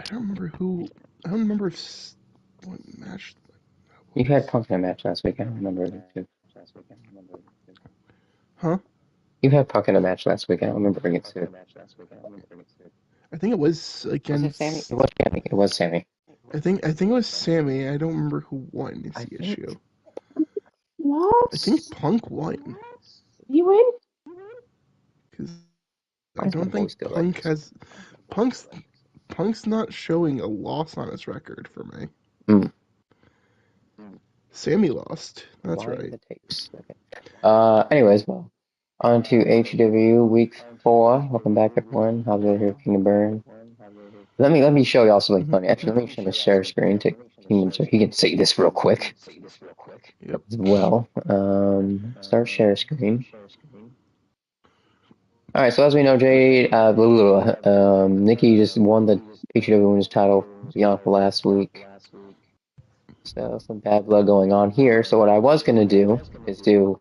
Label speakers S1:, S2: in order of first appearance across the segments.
S1: don't remember who. I don't remember what match that
S2: You had
S1: was.
S2: Punk in a match last week. I don't remember it too.
S1: Huh?
S2: You had Punk in a match last week. I don't remember it too.
S1: I think it was
S2: Was it Sammy? It
S1: against.
S2: was Sammy. It was Sammy.
S1: I think it was Sammy. I don't remember who won. Is
S2: I
S1: the
S2: think.
S1: issue? I think
S2: What?
S1: Punk won
S2: You win?
S1: because
S2: Why
S1: I
S2: is my
S1: don't think
S2: voice still like
S1: Punk
S2: this?
S1: has Punk's Punk's not showing a loss on his record for me.
S2: Mm.
S1: Sammy lost. That's
S2: Rewind
S1: right.
S2: the tapes. Okay. Anyways, well, on to HUW week 4. Welcome back, everyone. How's it here, Kingdom Burn? Let me show y'all something funny. Actually, let me show the share screen to Kingdom so he can see this real quick
S1: Yep.
S2: as well. Start share screen. All right, so as we know, Jade, Nikki just won the HW Women's title Bianca last week. So some bad blood going on here. So what I was going to do is do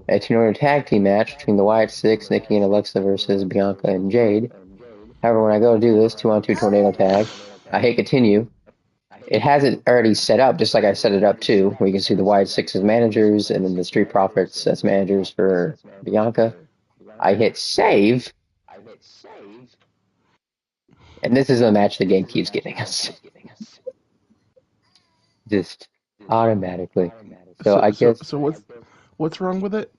S2: a two-man tag team match between the Wyatt Six, Nikki and Alexa versus Bianca and Jade. However, when I go to do this 2-on-2 tornado tag, I hit continue. It has it already set up, just like I set it up too, where you can see the Wyatt Six as managers and then the Street Profits as managers for Bianca. I hit save, and this is a match the game keeps giving us. Just automatically. So
S1: So
S2: I
S1: so
S2: guess
S1: so what's wrong with it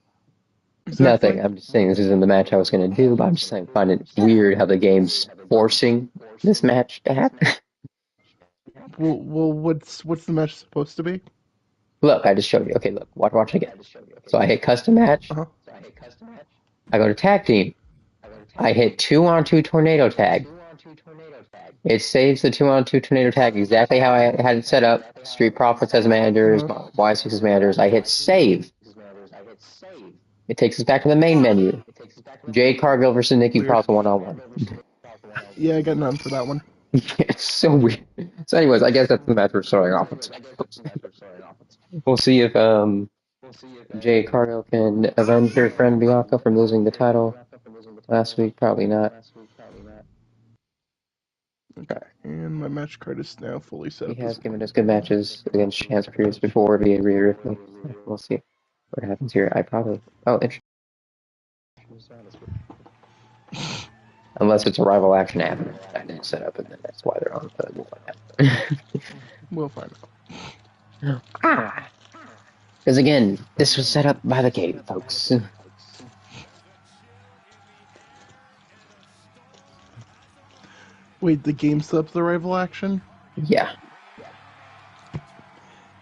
S2: nothing.
S1: exactly?
S2: I'm just saying this isn't the match I was going to do, but I'm just saying I find it weird how the game's forcing this match to happen.
S1: Well, what's the match supposed to be?
S2: Look, I just showed you. Okay, look, watch again. So I hit custom match.
S1: Uh huh.
S2: I go to tag team. I hit 2-on-2 tornado tag. It saves the 2-on-2 tornado tag exactly how I had it set up. Street Profits as managers,
S1: Uh huh.
S2: Y6 as managers. I hit save. It takes us back to the main menu. Jade Cargill versus Nikki
S1: Weird.
S2: Cross 1-on-1.
S1: Yeah, I got none for that one.
S2: It's so weird. So anyways, I guess that's the match we're starting off with. We'll see if Jade Cargill can avenge her friend Bianca from losing the title last week. Probably not.
S1: Okay, and my match card is now fully set
S2: He
S1: up as
S2: has
S1: a
S2: given
S1: one.
S2: us good matches against Chance Pierce before via Rhea Ripley. We'll see what happens here. I probably interesting. Unless it's a rival action happening. I didn't set up, and then that's why they're on the one.
S1: We'll find
S2: Ah, because again, this was set up by the game, folks.
S1: Wait, the game set up the rival action?
S2: Yeah.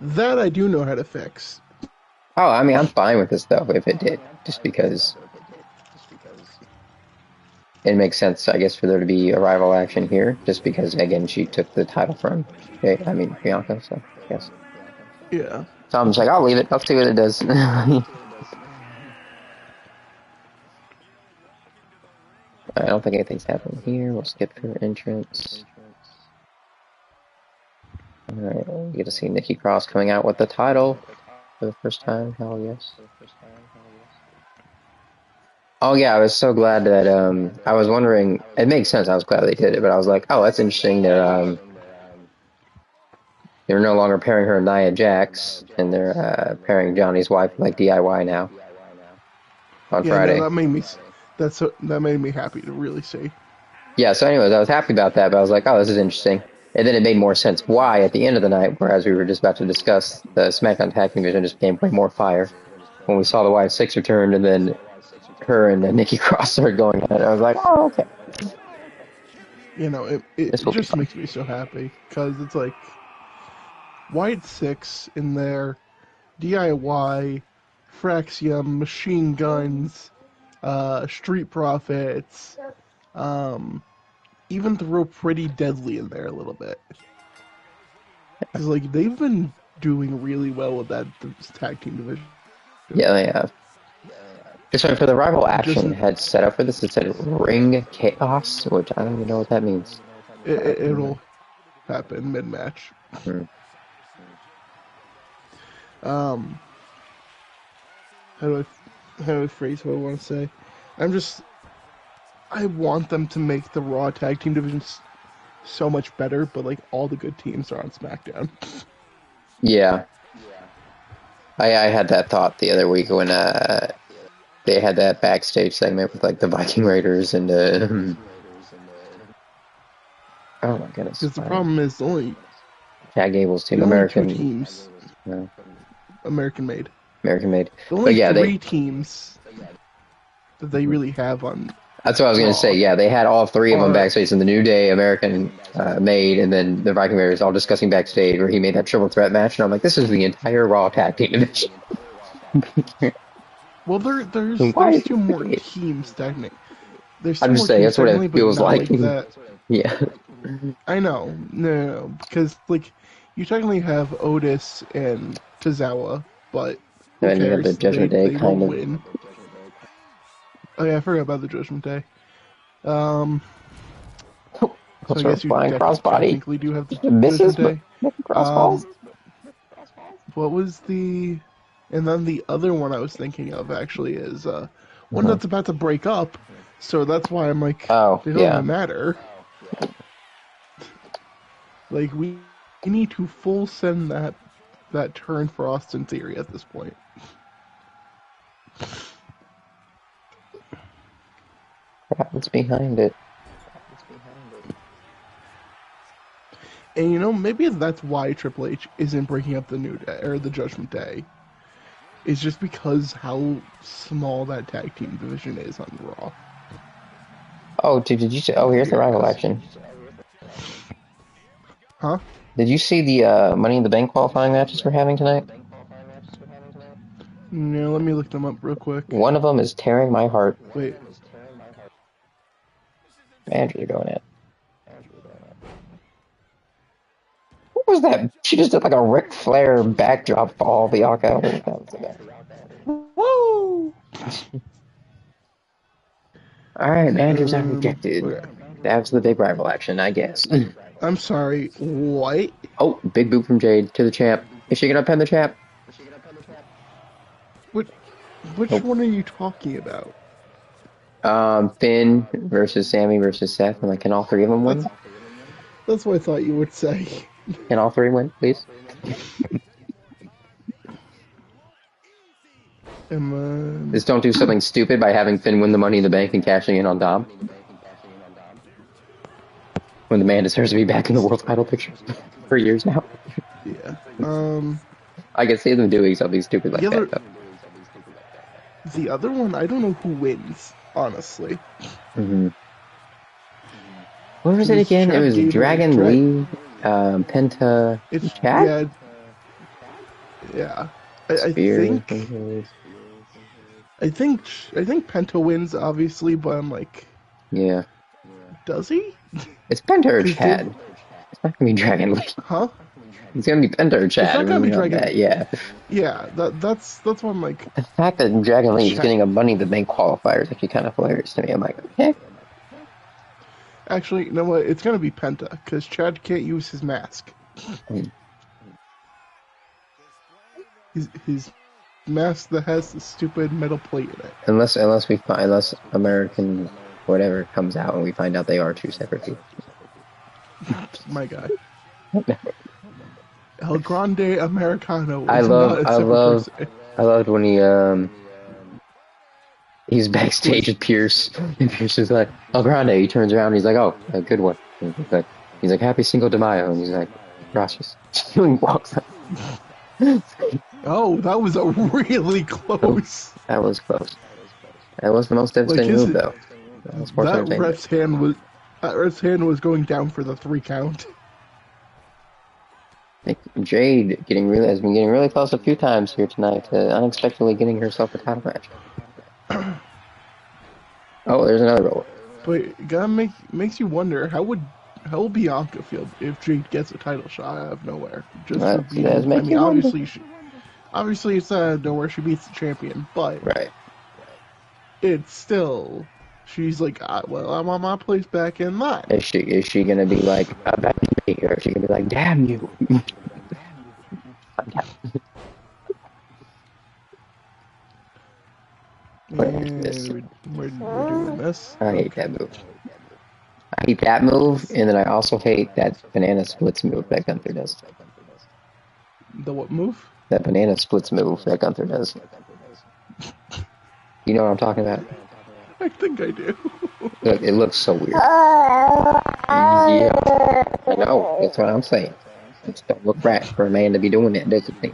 S1: That I do know how to fix.
S2: Oh, I mean, I'm fine with this though if it did, just because it makes sense, I guess, for there to be a rival action here, just because again she took the title from, Bianca. So yes.
S1: Yeah.
S2: So I'm just like, I'll leave it. I'll see what it does. I don't think anything's happening here. We'll skip her entrance. Alright, we get to see Nikki Cross coming out with the title for the first time. Hell yes. Oh yeah, I was so glad that I was wondering. It makes sense. I was glad they did it, but I was like, oh, that's interesting that they're no longer pairing her with Nia Jax, and they're pairing Johnny's wife like DIY now on
S1: Yeah, no,
S2: Friday.
S1: that made me happy to really see.
S2: Yeah. So, anyways, I was happy about that, but I was like, oh, this is interesting. And then it made more sense why at the end of the night, whereas we were just about to discuss the SmackDown Tag Team Division, just became way more fire when we saw the Y6 return, and then her and Nikki Cross started going at it. I was like, oh, okay,
S1: You know, it
S2: this will be
S1: just
S2: fun.
S1: makes me so happy because it's like White Six in there, DIY, Fraxium, Machine Guns, Street Profits, um, even throw Pretty Deadly in there a little bit. Because like they've been doing really well with that tag team division.
S2: Yeah, they have. So for the rival
S1: It just
S2: action had set up for this, it said Ring Chaos, which I don't even know what that means.
S1: it'll happen mid match.
S2: Hmm.
S1: Um, how do I phrase what I want to say? I want them to make the Raw tag team divisions so much better, but like all the good teams are on SmackDown.
S2: Yeah. I had that thought the other week when they had that backstage segment with like the Viking Raiders and oh my goodness,
S1: Because the problem is
S2: Chad Gable's team,
S1: the only two
S2: American,
S1: teams American made.
S2: American made.
S1: The
S2: But
S1: only
S2: yeah,
S1: three teams that they really have on
S2: that's what I was gonna say.
S1: Raw
S2: Yeah, they had all three of them
S1: are
S2: backstage in the New Day, American made, and then the Viking Raiders all discussing backstage where he made that triple threat match, and I'm like, this is the entire Raw tag team division.
S1: well,
S2: Why
S1: there's
S2: is
S1: two
S2: this
S1: more
S2: big?
S1: teams technically. There's two
S2: I'm just
S1: more
S2: saying
S1: teams
S2: that's what
S1: technically,
S2: it
S1: but
S2: feels
S1: not
S2: like.
S1: like that.
S2: Yeah.
S1: I know, no, because like you technically have Otis and Tozawa, but who
S2: And you have the
S1: cares?
S2: Judgment Day
S1: They
S2: kind
S1: won't
S2: of.
S1: win. Oh yeah, I forgot about the Judgment Day. So I
S2: Also,
S1: guess you
S2: flying crossbody.
S1: technically do have the
S2: Misses,
S1: Judgment
S2: but
S1: Day.
S2: making crossballs.
S1: What was the? And then the other one I was thinking of actually is one
S2: Uh-huh.
S1: that's about to break up. So that's why I'm like,
S2: Oh,
S1: they don't
S2: yeah.
S1: even matter. Like we need to full send that turn for Austin Theory at this point.
S2: What's behind it?
S1: And you know, maybe that's why Triple H isn't breaking up the New Day or the Judgment Day. It's just because how small that tag team division is on Raw.
S2: Oh, did you see? Oh, here's the rival action.
S1: Huh?
S2: Did you see the Money in the Bank qualifying matches we're having tonight?
S1: No, let me look them up real quick.
S2: One of them is tearing my heart.
S1: Wait.
S2: Andrew, you're going at. What was that? She just did like a Ric Flair backdrop fall, Bianca. That was about.
S1: Woo!
S2: All right, Andrew's not rejected.
S1: Okay.
S2: That's the big rival action, I guess.
S1: I'm sorry. What?
S2: Oh, big boot from Jade to the champ. Is she gonna pin the champ?
S1: Which one are you talking about?
S2: Finn versus Sammy versus Seth, and like, can all three of them win?
S1: That's what I thought you would say.
S2: Can all three win, please? Just don't do something stupid by having Finn win the Money in the Bank and cashing in on Dom. When the man deserves to be back in the world title picture for years now.
S1: Yeah.
S2: I can see them doing something stupid like that, though.
S1: The other one, I don't know who wins, honestly.
S2: Mm-hmm. What was it again? It was Dragon Lee, Penta, Chad?
S1: Yeah. I think Penta wins, obviously, but I'm like...
S2: Yeah.
S1: Does he?
S2: It's Penta or Chad. It's not gonna be Dragon Lee.
S1: Huh?
S2: It's gonna be Penta or Chad.
S1: It's not gonna be Dragon Lee.
S2: Yeah.
S1: Yeah, that's what I'm like...
S2: The fact that Dragon Lee is getting a Money in the Bank qualifier is actually kind of hilarious to me. I'm like, okay.
S1: Actually, you know what? It's gonna be Penta, because Chad can't use his mask. His mask that has the stupid metal plate in it.
S2: Unless American whatever comes out and we find out they are two separate people.
S1: My guy. El Grande Americano.
S2: I loved when he's backstage with Pierce, and Pierce is like, El Grande. He turns around and he's like, oh, a good one. He's like, happy Cinco de Mayo. And he's like, gracias. He walks up.
S1: Oh, that was a really close.
S2: That was close. That was the most devastating move, though.
S1: That ref's hand was going down for the 3 count.
S2: I think Jade has been getting really close a few times here tonight to unexpectedly getting herself a title match. Oh, there's another roll.
S1: But it makes you wonder how will Bianca feel if Jade gets a title shot out of nowhere? Just for beating, I mean, obviously it's out of nowhere. She beats the champion, but
S2: right.
S1: It's still. She's like, well, I want my place back in line.
S2: Is she gonna be like, I'm back to me, or is she gonna be like, damn you?
S1: We're doing this.
S2: I hate that move. I hate that move, and then I also hate that banana splits move that Gunther does.
S1: The what move?
S2: That banana splits move that Gunther does. You know what I'm talking about?
S1: I think I do.
S2: Look, it looks so weird. Yeah, I know. That's what I'm saying. Just don't look right for a man to be doing that, doesn't he?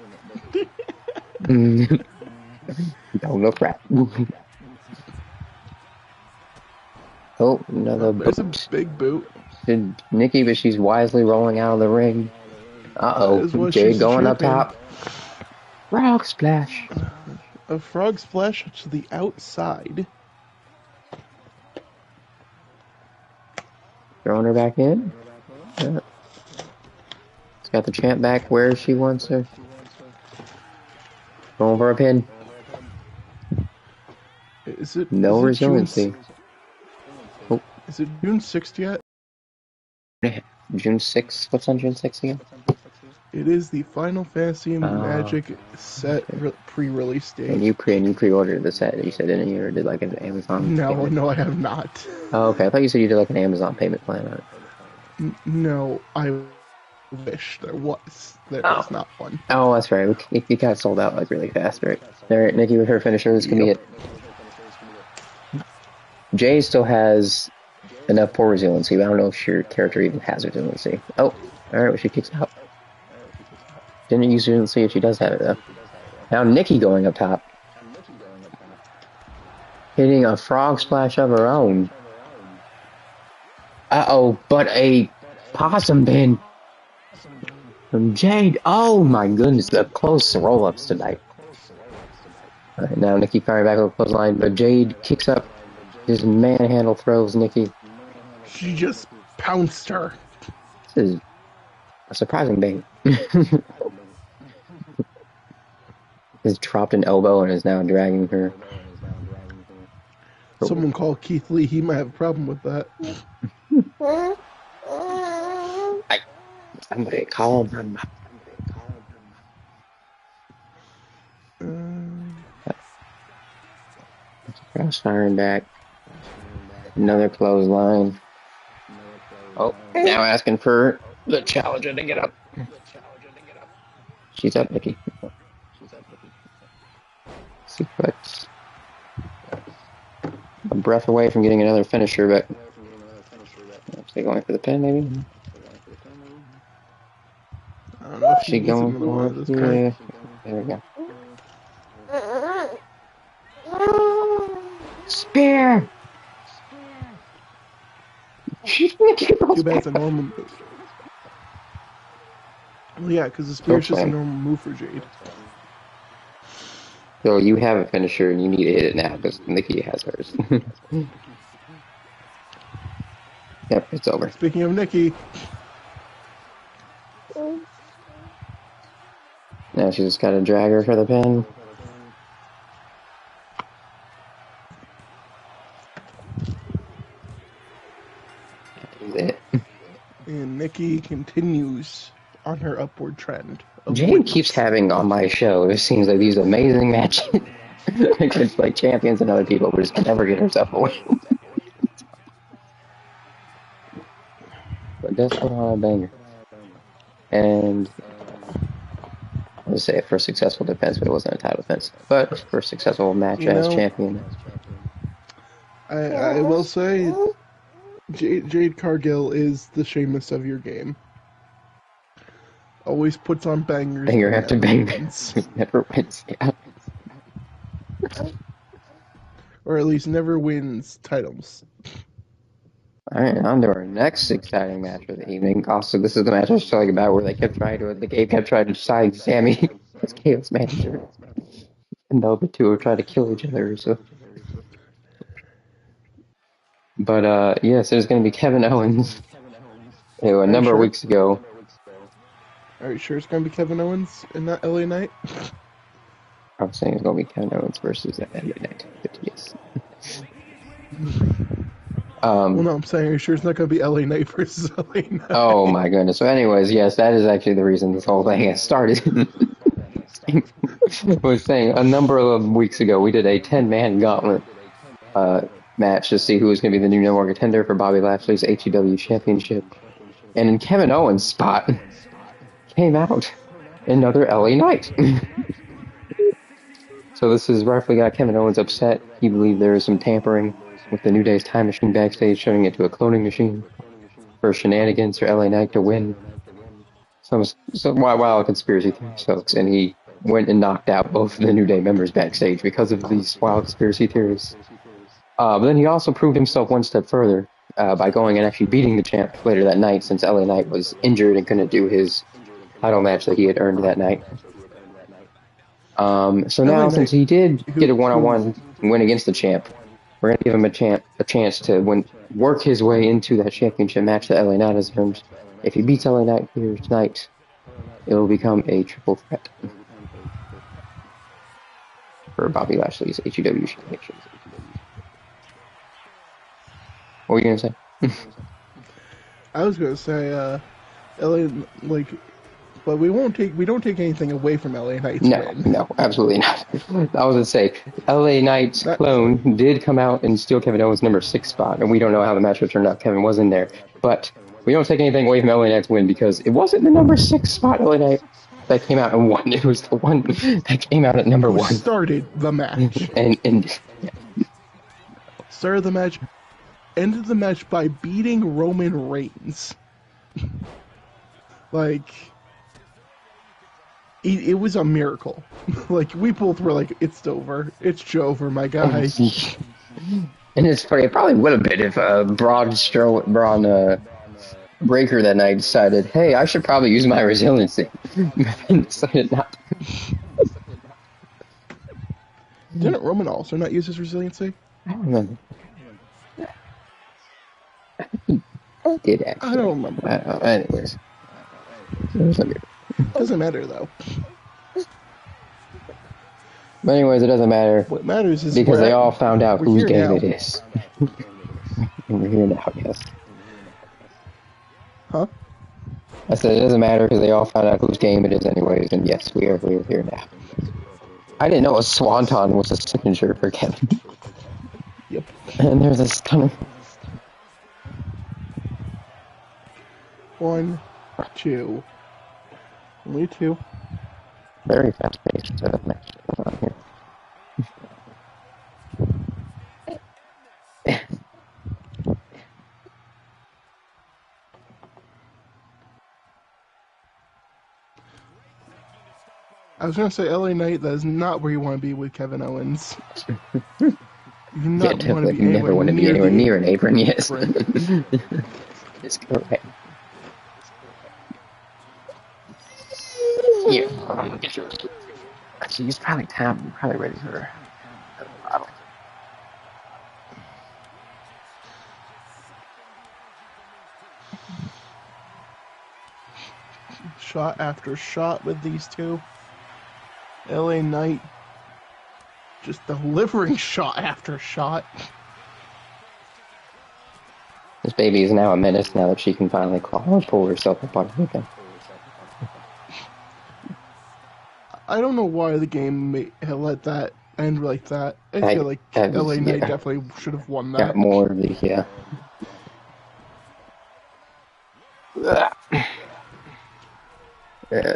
S2: Don't look right. Oh, another
S1: There's a
S2: boot.
S1: big boot.
S2: Nikki, but she's wisely rolling out of the ring. Uh-oh, Jade going up top. Frog splash.
S1: A frog splash to the outside.
S2: Throwing her back in. Yeah. It's got the champ back where she wants her. Going for a pin.
S1: Is it
S2: no resiliency?
S1: Oh. Is it June 6th yet?
S2: June 6th? What's on June 6th again?
S1: It is the Final Fantasy Magic set pre-release date.
S2: And you pre-ordered the set, you said, didn't you? Or did like an Amazon?
S1: No, I have not.
S2: Oh, okay. I thought you said you did like an Amazon payment plan on
S1: it. No, I wish there was. There is not one.
S2: Oh, that's right. It got sold out like really fast, right? All right, Nikki with her finisher. This can be it. Jay still has enough poor resiliency, but I don't know if your character even has resiliency. Oh, alright, well, she kicks out. Didn't use resiliency if she does have it, though. Now Nikki going up top. Hitting a frog splash of her own. Uh-oh, but a possum pin from Jade. Oh my goodness, the close roll-ups tonight. Alright, now Nikki firing back over the clothesline, but Jade kicks up. Just manhandle throws Nikki.
S1: She just pounced her.
S2: This is a surprising thing. He's dropped an elbow and is now dragging her.
S1: Someone call Keith Lee. He might have a problem with that.
S2: Somebody call him. Cross firing back. Another clothesline. Oh, now asking for the challenger to get up. She's up, Nikki. Suplex. A breath away from getting another finisher, but is she going for the pin, maybe?
S1: I don't know if
S2: she going for it. Yeah. There we go. Spear!
S1: Too bad it's a normal move. Well, yeah, because the spear's just a normal move for Jade.
S2: So you have a finisher and you need to hit it now because Nikki has hers. Yep, it's over.
S1: Speaking of Nikki.
S2: Now she's just got to drag her for the pin. It.
S1: And Nikki continues on her upward trend.
S2: Jade keeps having on my show, it seems like these amazing matches against like champions and other people, but just can never get herself away. But does put on a banger. And I would say for a successful defense, but it wasn't a title defense. But for a successful match as champion.
S1: I will say Jade Cargill is the Sheamus of your game. Always puts on bangers.
S2: Banger after banger. Never wins, yeah.
S1: Or at least never wins titles.
S2: Alright, on to our next exciting match of the evening. Also, this is the match I was talking about where they kept trying to, the Gabe kept trying to decide Sammy as Chaos manager. And the other two were trying to kill each other, so. But, yes, there's going to be Kevin Owens. A number of weeks ago.
S1: Are you sure it's going to be Kevin Owens and not LA Knight?
S2: I was saying it's going to be Kevin Owens versus LA Knight. Yes.
S1: Well, no, I'm saying, are you sure it's not going to be LA Knight versus LA Knight?
S2: Oh, my goodness. So anyways, yes, that is actually the reason this whole thing has started. I was saying, a number of weeks ago, we did a 10-man gauntlet match to see who was going to be the new number one contender for Bobby Lashley's HUW Championship. And in Kevin Owens' spot came out another LA Knight. So this has roughly got Kevin Owens upset. He believed there was some tampering with the New Day's time machine backstage, showing it to a cloning machine for shenanigans for LA Knight to win. Some wild conspiracy theories, folks, and he went and knocked out both of the New Day members backstage because of these wild conspiracy theories. But then he also proved himself one step further by going and actually beating the champ later that night, since LA Knight was injured and couldn't do his title match that he had earned that night. So now, since he did get a one-on-one win against the champ, we're going to give him a chance to work his way into that championship match that LA Knight has earned. If he beats LA Knight here tonight, it will become a triple threat for Bobby Lashley's HUW Championship. What were you going to say?
S1: I was going to say, LA, but we don't take anything away from LA Knight's win.
S2: No, absolutely not. I was going to say, LA Knight's clone did come out and steal Kevin Owens' number 6 spot, and we don't know how the match would turn out. Kevin was in there, but we don't take anything away from LA Knight's win because it wasn't the number 6 spot LA Knight that came out and won. It was the one that came out at number 1.
S1: Started the match. Started the match. Ended the match by beating Roman Reigns. It was a miracle. We both were like, it's over. It's over, my guy.
S2: And it's funny, it probably would have been if Braun Breaker that night decided, hey, I should probably use my resiliency. And decided not to.
S1: Didn't Roman also not use his resiliency?
S2: I don't remember. I did actually.
S1: I don't remember.
S2: Anyways.
S1: Doesn't matter, though.
S2: But anyways, it doesn't matter.
S1: What matters is
S2: because they all found out whose game
S1: now.
S2: it is. And we're here now, yes.
S1: Huh?
S2: I said it doesn't matter because they all found out whose game it is anyways, and yes, we're here now. I didn't know a swanton was a signature for Kevin.
S1: Yep.
S2: And there's a stunner.
S1: 1, 2. Only 2.
S2: Very fast paced match on here.
S1: I was going to say LA Knight, that is not where you want to be with Kevin Owens. You
S2: never want to be anywhere near an apron, yes. It's correct. Yeah. Actually, he's probably ready for a bottle.
S1: Shot after shot with these two. LA Knight just delivering shot after shot.
S2: This baby is now a menace now that she can finally crawl and pull herself apart again.
S1: I don't know why the game let that end like that. I feel like LA Knight definitely should have won that.
S2: Got more of the,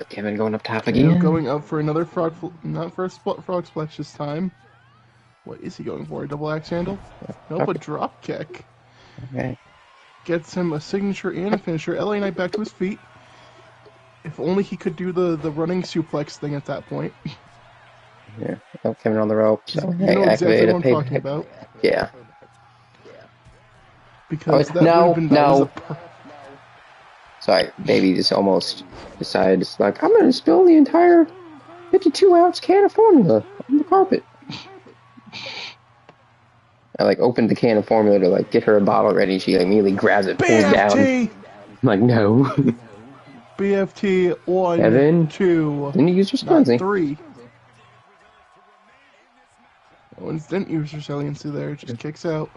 S2: Kevin going up top again.
S1: Going up for another not for a frog splash this time. What is he going for? A double axe handle? Nope, a drop kick.
S2: Okay.
S1: Gets him a signature and a finisher. LA Knight back to his feet. If only he could do the running suplex thing at that point.
S2: Yeah. Oh, Kevin on the rope. So
S1: you know exactly what I'm talking about.
S2: Yeah.
S1: Because that would have been done
S2: Sorry, baby just almost decided, I'm going to spill the entire 52-ounce can of formula on the carpet. I, opened the can of formula to, get her a bottle ready. She, immediately grabs it, pulls it down. I'm like, no.
S1: BFT, 1,
S2: Kevin,
S1: 2,
S2: didn't you use your resiliency?
S1: 3. Owens didn't use resiliency there, just kicks out.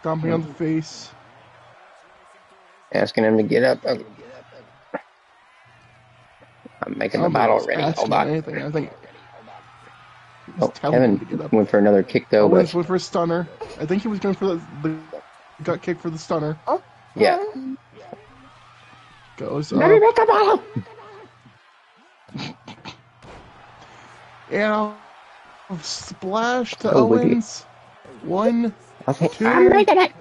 S1: Stomping on the face.
S2: Asking him to get up. I'm making the bottle ready. Hold on.
S1: Anything. I think He's
S2: Oh,
S1: telling him
S2: Kevin
S1: to get up.
S2: went for another kick though,
S1: Owens
S2: but
S1: went for a stunner. I think he was going for the gut kick for the stunner.
S2: yeah.
S1: Goes
S2: Let me
S1: up.
S2: make the bottle.
S1: And a splash to
S2: Oh, wicked.
S1: Owens. 1,
S2: Okay, I'm
S1: 2.
S2: making it.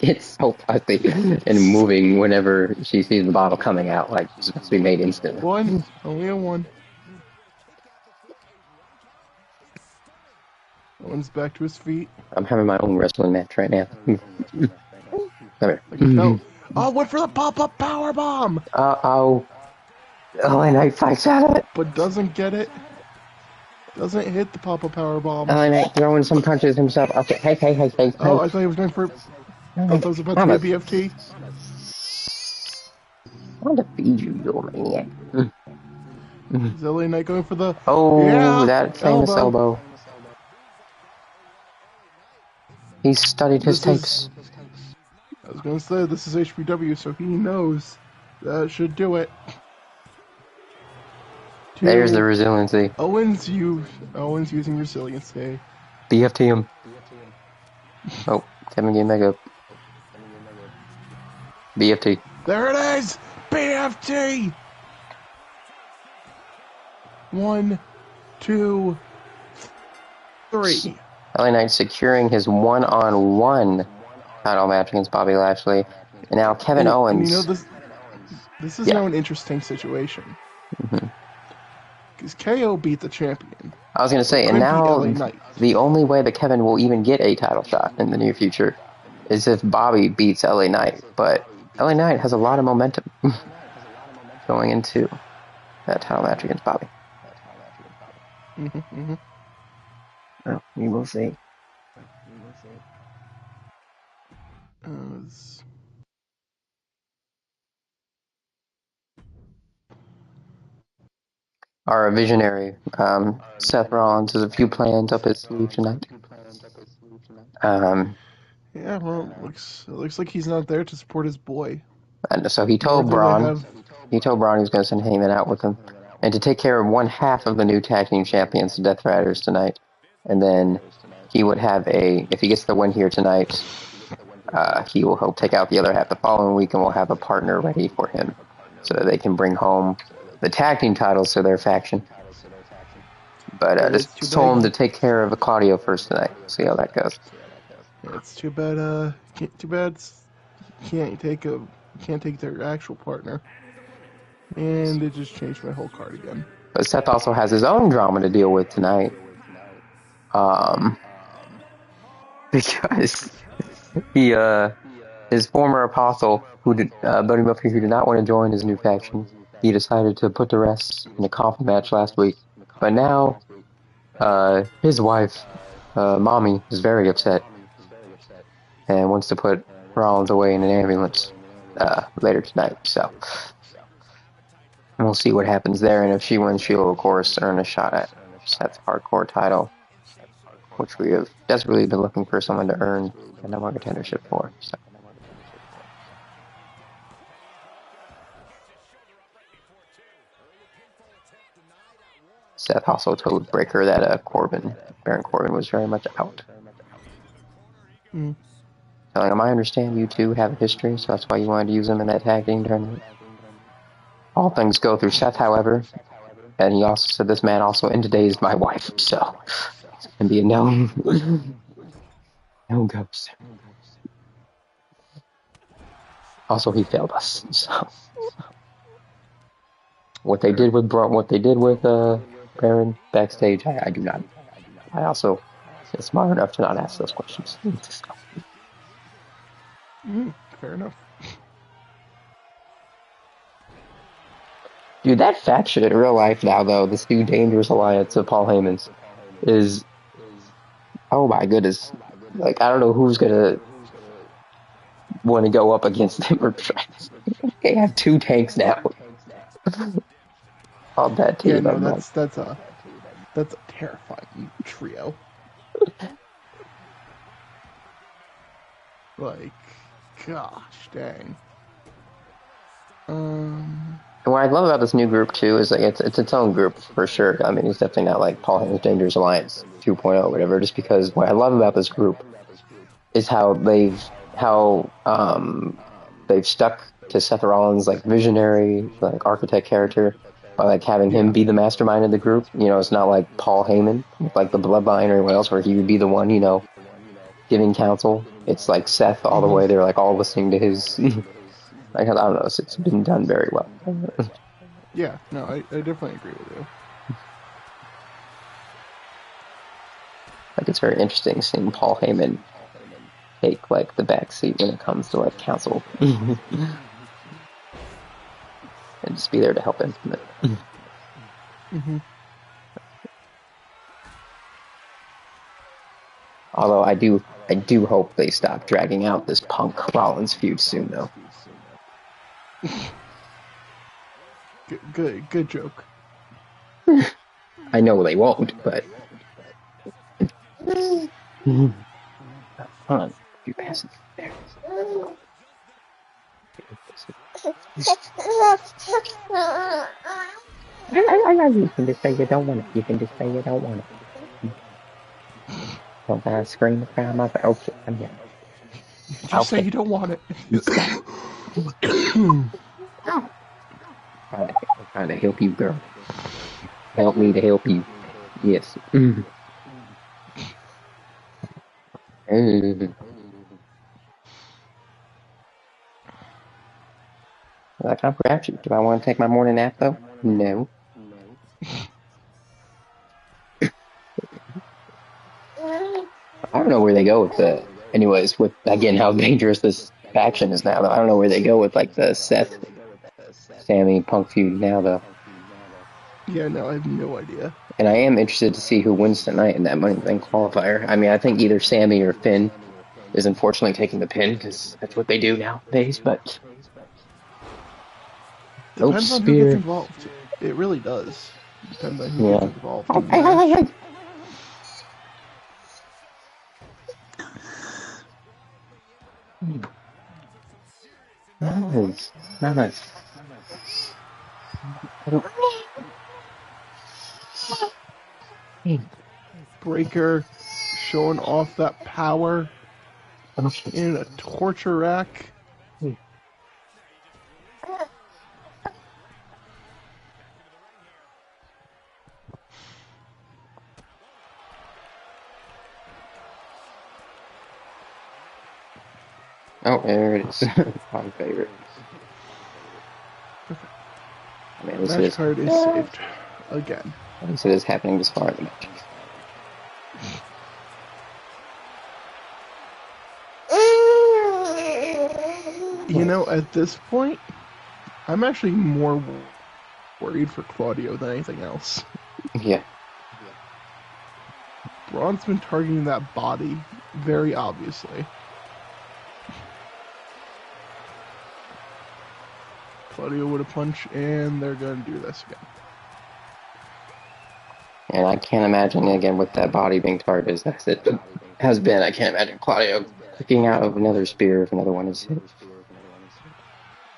S2: It's so fussy and moving whenever she sees the bottle coming out, like it's supposed to be made instantly.
S1: 1. Only a 1. Owens back to his feet.
S2: I'm having my own wrestling match right now. Come here.
S1: Like a belt. Oh, went for the pop-up power bomb,
S2: Oh, LA Knight fights out of it.
S1: but doesn't get it. Doesn't hit the pop-up power bomb.
S2: LA Knight throwing some punches himself. Okay, hey.
S1: Oh, I thought he was going for. I thought it was about to be a BFT.
S2: I want to feed you, you maniac.
S1: Is LA Knight going for the?
S2: Oh,
S1: Yeah,
S2: that famous elbow. He studied his tapes.
S1: I was going to say this is HPW, so he knows that should do it.
S2: There's the resiliency.
S1: Owens using resiliency.
S2: BFT him. Oh, Kevin gave mega. BFT.
S1: There it is! BFT! 1, 2, 3.
S2: LA Knight securing his one-on-one title match against Bobby Lashley. And now Kevin Owens.
S1: And you know, this is now an interesting situation. Because KO beat the champion.
S2: I was going to say, and now the only way that Kevin will even get a title shot in the near future is if Bobby beats LA Knight. But LA Knight has a lot of momentum going into that title match against Bobby. Well, we will see. Our visionary, Seth Rollins, has a few plans up his sleeve tonight.
S1: Yeah, well, it looks like he's not there to support his boy.
S2: And so he told Braun he was going to send Heyman out with him, and to take care of one half of the new tag team champions, the Death Riders, tonight. And then he would have if he gets the win here tonight, he will help take out the other half the following week, and we'll have a partner ready for him so that they can bring home the tag team titles to their faction. But just told him to take care of Claudio first tonight. See how that goes.
S1: Yeah, it's too bad. Can't take their actual partner. And it just changed my whole card again.
S2: But Seth also has his own drama to deal with tonight. Because his former apostle, Buddy Murphy, who did not want to join his new faction, he decided to put to rest in a coffin match last week. But now, his wife, Mommy, is very upset and wants to put Rollins away in an ambulance later tonight. So we'll see what happens there. And if she wins, she'll, of course, earn a shot at Seth's hardcore title, which we have desperately been looking for someone to earn a number one contendership for. So. Seth also told Breaker that Baron Corbin was very much out. Telling him, I understand you two have a history, so that's why you wanted to use him in that tag team tournament. All things go through Seth, however, and he also said this man also in today is my wife, so it's going to be a no. No ghost. Also, he failed us, so. What they did with Baron backstage, I do not. I also am smart enough to not ask those questions.
S1: Fair enough.
S2: Dude, that faction in real life now, though, this new dangerous alliance of Paul Heyman's is, oh my goodness. Like, I don't know who's gonna want to go up against them or try. They have 2 tanks now. On that team.
S1: Yeah, no, that's a terrifying trio. Like, gosh dang.
S2: what I love about this new group too is like it's its own group for sure. I mean, it's definitely not like Paul Heyman's Dangerous Alliance 2.0 or whatever. Just because what I love about this group is how they've stuck to Seth Rollins' like visionary like architect character by like having him be the mastermind of the group. You know, it's not like Paul Heyman with like the Bloodline or anyone else where he would be the one, you know, giving counsel. It's like Seth all the way. They're like all listening to his. I don't know. It's been done very well.
S1: Yeah, no, I definitely agree with you.
S2: Like it's very interesting seeing Paul Heyman take like the back seat when it comes to like counsel, and just be there to help implement. Although I do hope they stop dragging out this Punk Rollins feud soon, though.
S1: Good joke.
S2: I know they won't, but hold on, you bastards there. You can just say you don't want it. You can just say you don't want it. Don't gotta scream around my face. Okay, I'm here.
S1: Just say you don't want it.
S2: I'm trying to help you, girl. Help me to help you. Yes. Like I'm crapshoot. Do I want to take my morning nap though? No. I don't know where they go with the. Anyways, with again how dangerous this faction is now. Though I don't know where they go with like the Seth, Sammy Punk feud now though.
S1: Yeah, no, I have no idea.
S2: And I am interested to see who wins tonight in that Money in the Bank qualifier. I mean, I think either Sammy or Finn is unfortunately taking the pin because that's what they do nowadays. But
S1: depends on who gets involved. It really does. Depends on who gets involved. In the match.
S2: Nice.
S1: Breaker showing off that power in a torture rack.
S2: Oh, there it is. My favorite.
S1: Man, match card is saved again.
S2: At least it is happening this far in the match.
S1: You know, at this point, I'm actually more worried for Claudio than anything else.
S2: Yeah.
S1: Braun's been targeting that body very obviously. Claudio with a punch, and they're going to do this again.
S2: And I can't imagine, again, with that body being targeted as it has been, I can't imagine Claudio clicking out of another spear if another one is hit.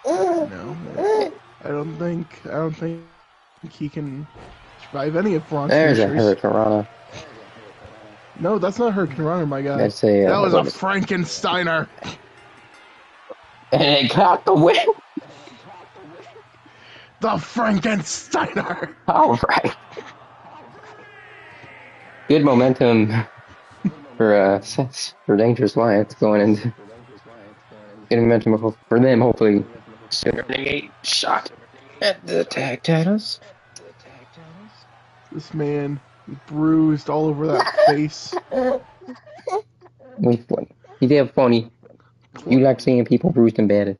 S1: No, I don't think he can survive any of Braun's
S2: There's
S1: finishers.
S2: a Hurricanrana.
S1: No, that's not Hurricanrana, my guy.
S2: That's a,
S1: that was a Frankensteiner.
S2: And it got the win.
S1: The Frankensteiner.
S2: All right. Good momentum for Dangerous Alliance going into getting momentum for them. Hopefully, sooner than a shot at the tag titles.
S1: This man bruised all over that face.
S2: He's a funny. You like seeing people bruised and battered.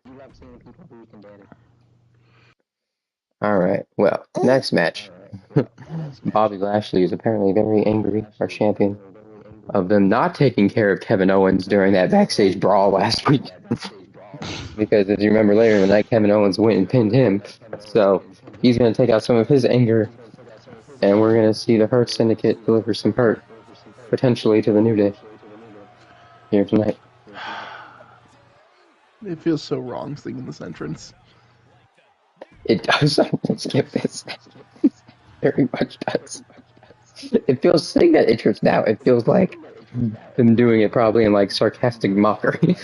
S2: Alright, well, next match. Bobby Lashley is apparently very angry, our champion, of them not taking care of Kevin Owens during that backstage brawl last week. Because as you remember later in the night, Kevin Owens went and pinned him. So he's going to take out some of his anger, and we're going to see the Hurt Syndicate deliver some hurt, potentially to the New Day, here tonight.
S1: It feels so wrong singing this entrance.
S2: It does. Let's skip this. Very much does. It feels saying that interest now. It feels like them doing it probably in like sarcastic mockery.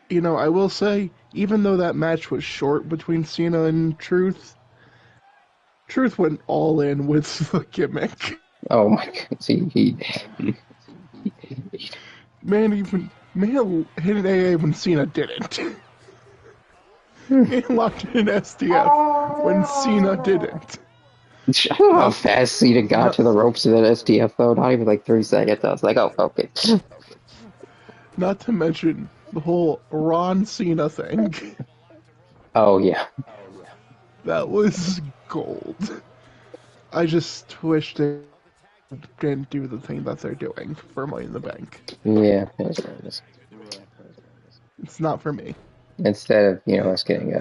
S1: You know, I will say, even though that match was short between Cena and Truth, Truth went all in with the gimmick.
S2: Oh my god! See,
S1: Man hit an AA when Cena didn't. Man locked in STF when Cena didn't.
S2: I don't know how
S1: Not,
S2: fast Cena got
S1: not,
S2: to the ropes of that STF though. Not even like 3 seconds. I was like, oh, okay.
S1: not to mention the whole Ron Cena thing.
S2: Oh yeah,
S1: That was gold. I just wish they didn't do the thing that they're doing for Money in the Bank.
S2: yeah. It was.
S1: It's not for me.
S2: Instead of us getting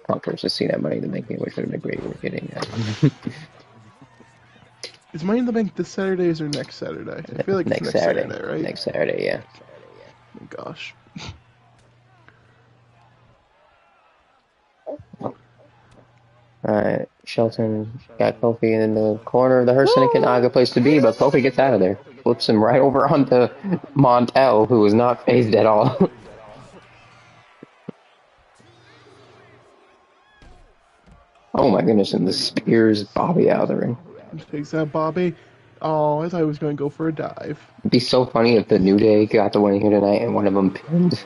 S2: Punk versus Cena Money in the Bank, which would have been great. We're getting
S1: Is Money in the Bank this Saturday or next Saturday? I feel like it's
S2: next
S1: next
S2: Saturday.
S1: Saturday, right?
S2: Next Saturday, yeah.
S1: Oh, gosh.
S2: Alright, Shelton got Kofi in the corner of the hearse syndicate, not a good place to be, but Kofi gets out of there. Flips him right over onto Montel, who was not phased at all. Oh my goodness, and the spears Bobby out of the ring.
S1: Takes that Bobby. Oh, I thought he was going to go for a dive.
S2: It'd be so funny if the New Day got the win here tonight and one of them pinned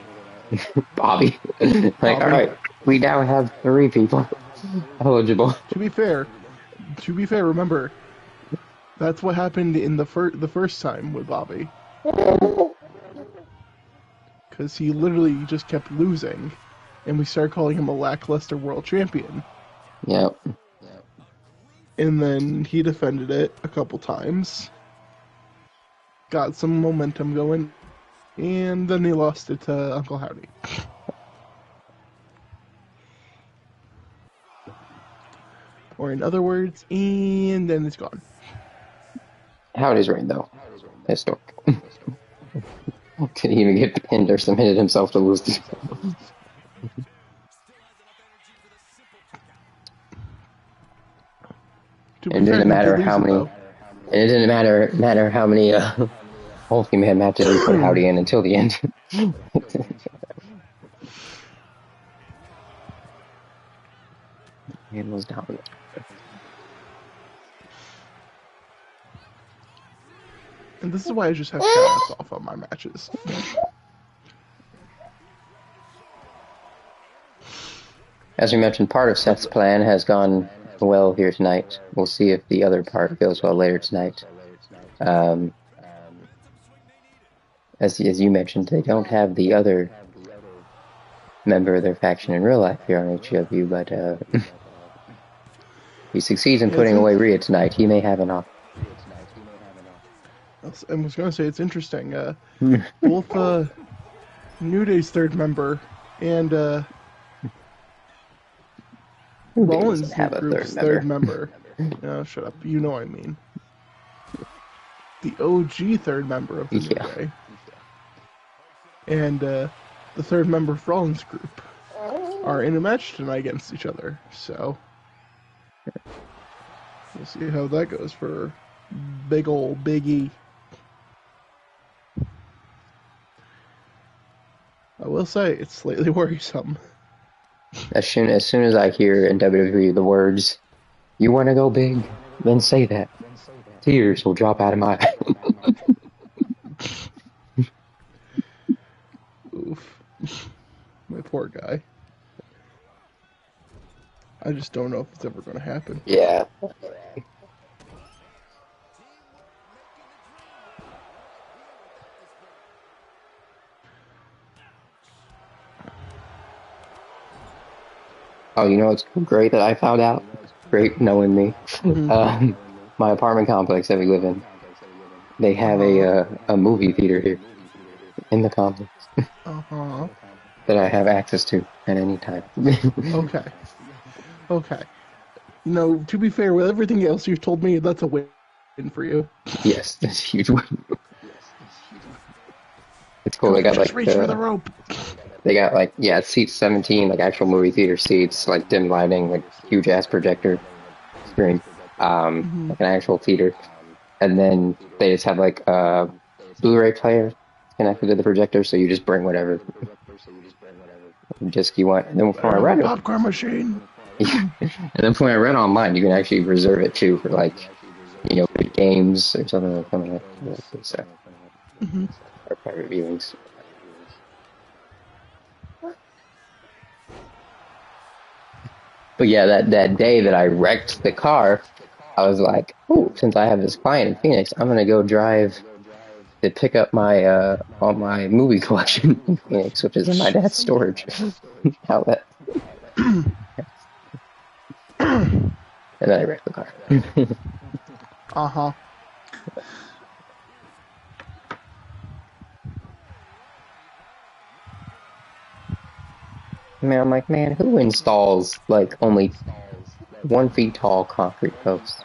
S2: Bobby. Like,
S1: Bobby.
S2: alright, we now have 3 people eligible.
S1: To be fair, remember, that's what happened in the first time with Bobby. Because he literally just kept losing, and we started calling him a lackluster world champion.
S2: Yep.
S1: And then he defended it a couple times, got some momentum going, and then he lost it to Uncle Howdy. Or in other words, and then it's gone.
S2: Howdy's reign, though. Historic. Didn't even get pinned or submitted himself to lose this.
S1: It didn't matter
S2: how many. And it didn't matter how many multi-man matches we put Howdy in until the end. Man was down.
S1: And this is why I just have shout-outs off on my matches.
S2: As we mentioned, part of Seth's plan has gone well here tonight. We'll see if the other part goes well later tonight. As you mentioned, they don't have the other member of their faction in real life here on HUW, but he succeeds in putting away Rhea tonight. He may have an off.
S1: I was going to say, it's interesting. Both New Day's third member and Rollins' group's third member. No, shut up. You know what I mean. The OG third member of the New Day. And the third member of Rollins' group are in a match tonight against each other. So we'll see how that goes for big ol' Big E. I will say, it's slightly worrisome.
S2: As soon as I hear in WWE the words, "You want to go big? Then say that." Tears will drop out of my eyes.
S1: Oof. My poor guy. I just don't know if it's ever going to happen.
S2: Yeah. Oh, you know, it's great that I found out. Great knowing me.
S1: Mm-hmm.
S2: My apartment complex that we live in, they have a movie theater here in the complex that I have access to at any time.
S1: Okay. You know, to be fair, with everything else you've told me, that's a win for you.
S2: Yes, that's a huge win. It's cool. They
S1: Kofi,
S2: got
S1: just
S2: like
S1: reach for the rope.
S2: they got like yeah, seats 17, like actual movie theater seats, like dim lighting, like huge ass projector screen, like an actual theater. And then they just have like a Blu-ray player connected to the projector, so you just bring whatever disc you want. And then from
S1: I
S2: I
S1: have a
S2: read it,
S1: popcorn machine.
S2: and then from I read online, you can actually reserve it too for like big games or something like coming up. So, or private viewings. But yeah, that day that I wrecked the car, I was like, oh, since I have this client in Phoenix, I'm gonna go drive to pick up my all my movie collection in Phoenix, which is in my dad's storage outlet. And then I wrecked the car.
S1: Uh-huh.
S2: Man, I'm like, man, who installs like only 1 feet tall concrete posts?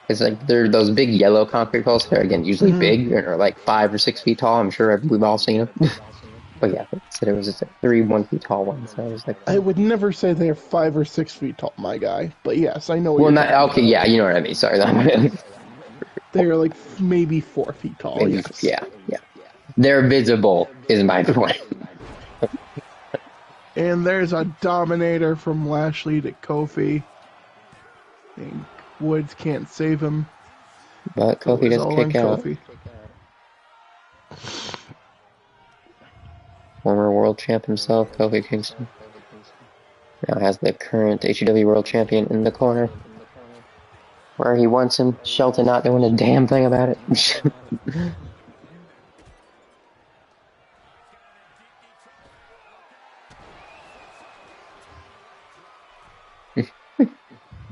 S2: It's like they're those big yellow concrete posts. They're again usually big and are like 5 or 6 feet tall. I'm sure we've all seen them. But yeah, they said it was just like 1 feet tall ones. So I was like,
S1: I would never say they're 5 or 6 feet tall, my guy. But yes, I know what
S2: well,
S1: you're
S2: not
S1: talking
S2: okay.
S1: about.
S2: Yeah, you know what I mean. Sorry,
S1: They're like maybe 4 feet tall.
S2: maybe.
S1: Yes.
S2: Yeah. They're visible, is my point.
S1: And there's a Dominator from Lashley to Kofi. I think Woods can't save him.
S2: But
S1: So
S2: Kofi
S1: it's
S2: does
S1: all on
S2: kick out.
S1: Kofi.
S2: Former world champ himself, Kofi Kingston, now has the current HUW world champion in the corner, where he wants him. Shelton not doing a damn thing about it.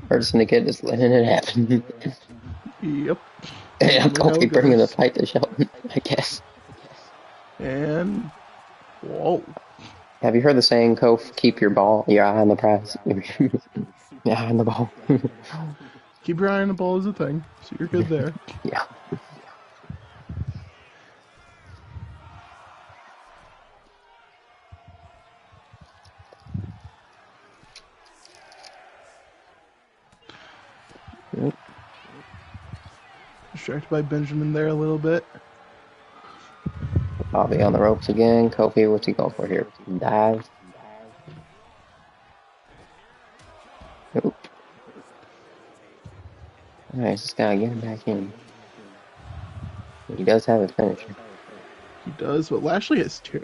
S2: Person to get just letting it happen.
S1: Yep.
S2: Yeah,
S1: Normally how
S2: Kofi
S1: it
S2: bringing the
S1: goes.
S2: fight to Shelton, I guess.
S1: And whoa.
S2: Have you heard the saying, Kof, keep your eye on the prize? Your eye on the ball.
S1: Keep your eye on the ball is a thing, so you're good there.
S2: Yeah.
S1: Distracted by Benjamin there a little bit.
S2: Bobby on the ropes again. Kofi, what's he going for here? Dive. Nope. Alright, just gotta get him back in. He does have a finisher.
S1: He does, but Lashley has 2.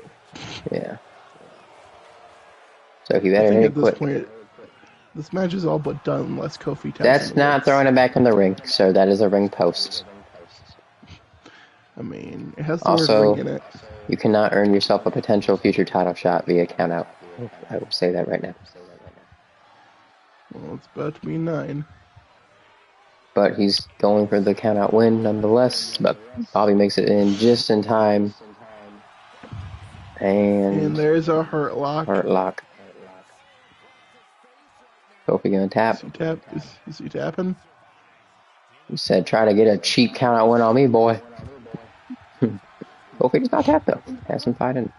S2: Yeah. So he
S1: I
S2: better
S1: think
S2: hit
S1: at
S2: it
S1: this
S2: quick.
S1: point, this match is all but done unless Kofi taps
S2: That's
S1: in the
S2: not
S1: Woods.
S2: throwing it back in the ring, sir. That is a ring post.
S1: I mean, it has the
S2: Also,
S1: word ring in it.
S2: you cannot earn yourself a potential future title shot via countout. I will say that right now.
S1: Well, it's about to be 9.
S2: But he's going for the countout win nonetheless. But Bobby makes it in just in time. And
S1: there's a hurt lock.
S2: Hurt lock. Kofi gonna tap.
S1: Is he tapping?
S2: He said, try to get a cheap countout win on me, boy. Kofi does not tap, though. Has him fighting.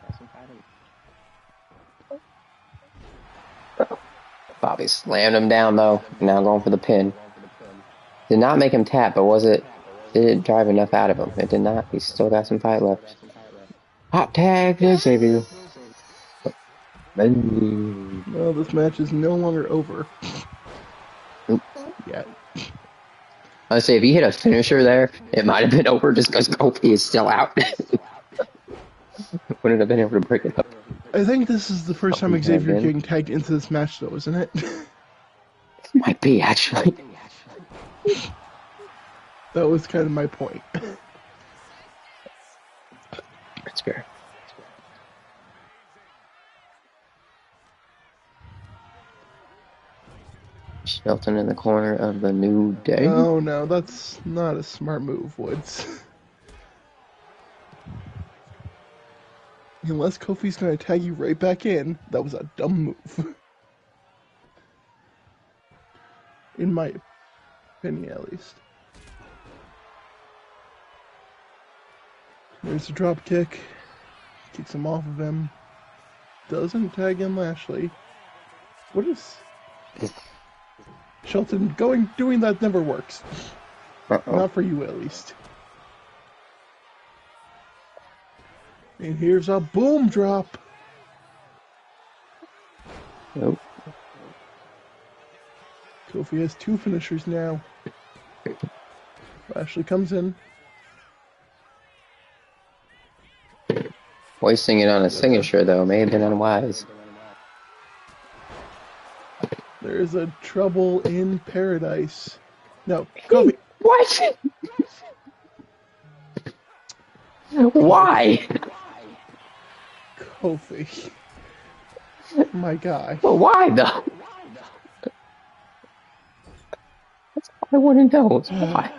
S2: Bobby slammed him down, though. Now going for the pin. Did not make him tap, but did it drive enough out of him? It did not. He's still got some fight left. Hot tag to save you.
S1: Well, this match is no longer over. Yet.
S2: I'd say if he hit a finisher there, it might have been over just because Kofi is still out. Wouldn't have been able to break it up.
S1: I think this is the first time Xavier getting tagged into this match, though, isn't it?
S2: Might be, actually.
S1: That was kind of my point.
S2: That's fair. Shelton in the corner of the New Day.
S1: Oh, no, that's not a smart move, Woods. Unless Kofi's going to tag you right back in, that was a dumb move. In my opinion, at least. There's a drop kick. Kicks him off of him. Doesn't tag in Lashley. What is... Shelton, doing that never works. Not for you, at least. And here's a boom drop.
S2: Nope.
S1: Kofi has 2 finishers now. Lashley comes in.
S2: Wasting it on a signature, though, may have been unwise.
S1: There's a trouble in paradise. No, Kofi.
S2: What? Why?
S1: Kofi. My guy.
S2: But why, though? That's all I want to know. Is why.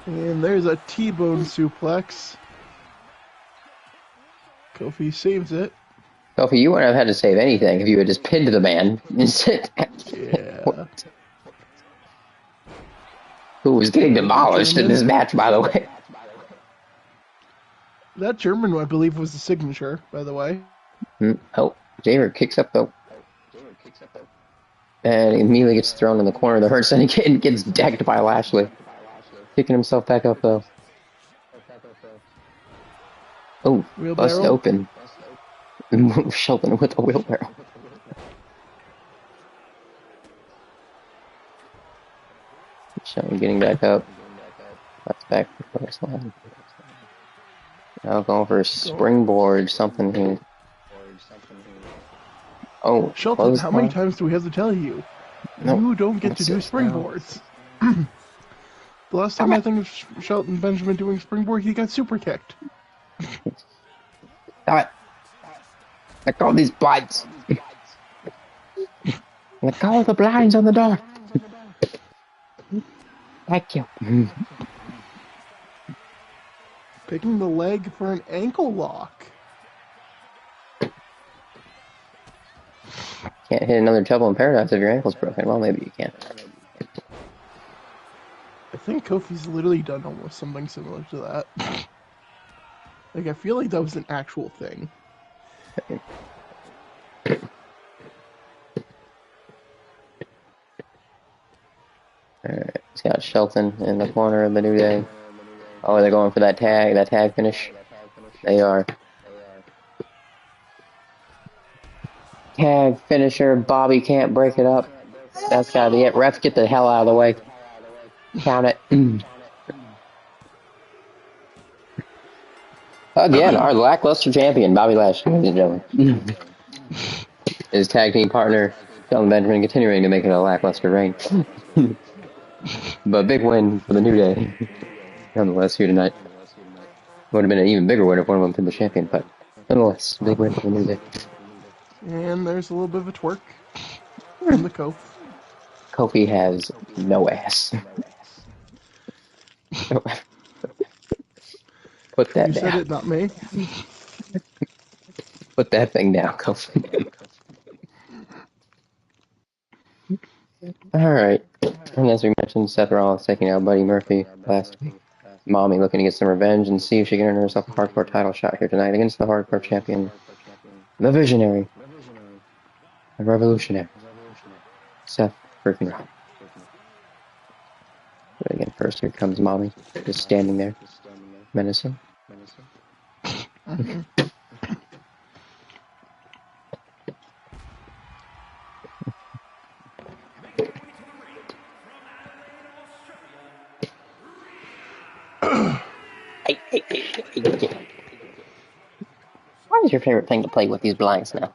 S1: And there's a T-bone suplex. Kofi saves it.
S2: Kofi, you wouldn't have had to save anything if you had just pinned the man.
S1: Yeah.
S2: Who was getting demolished in this match, by the way.
S1: That German, I believe, was the signature, by the way.
S2: Oh, Jamer kicks up, though. And he immediately gets thrown in the corner of the hurts, and he gets decked by Lashley. Picking himself back up, though. Oh, bust open. Shelton with a wheelbarrow. Shelton getting back up. That's back to the first line. Now going for a springboard, something here. Oh,
S1: Shelton, how many times do we have to tell you?
S2: No,
S1: you don't get to do springboards. The last time I think of Shelton Benjamin doing springboard, he got super kicked.
S2: Stop it. Let go of these blinds. Let go of the blinds on the door. Thank you.
S1: Picking the leg for an ankle lock.
S2: Can't hit another trouble in paradise if your ankle's broken. Well, maybe you can.
S1: I think Kofi's literally done almost something similar to that. Like, I feel like that was an actual thing.
S2: Alright, he's got Shelton in the corner of the New Day. Oh, they're going for that tag finish. They are. Tag finisher, Bobby can't break it up. That's gotta be it. Refs, get the hell out of the way. Count it. Again, our lackluster champion, Bobby Lashley, ladies and gentlemen. His tag team partner, Shelton Benjamin, continuing to make it a lackluster reign. But big win for the New Day. Nonetheless, here tonight. Would have been an even bigger win if one of them been the champion, but nonetheless, big win for the New Day.
S1: And there's a little bit of a twerk from the Kofi.
S2: Kofi has no ass. Put that down.
S1: You said it, not me.
S2: Put that thing down, Kofi. Alright. And as we mentioned, Seth Rollins taking out Buddy Murphy last week. Mommy looking to get some revenge and see if she can earn herself a hardcore title shot here tonight against the hardcore champion, the visionary, the revolutionary, Seth freaking Rollins. But again, first here comes Mommy, just standing there, menacing. What is your favorite thing to play with these blinds now?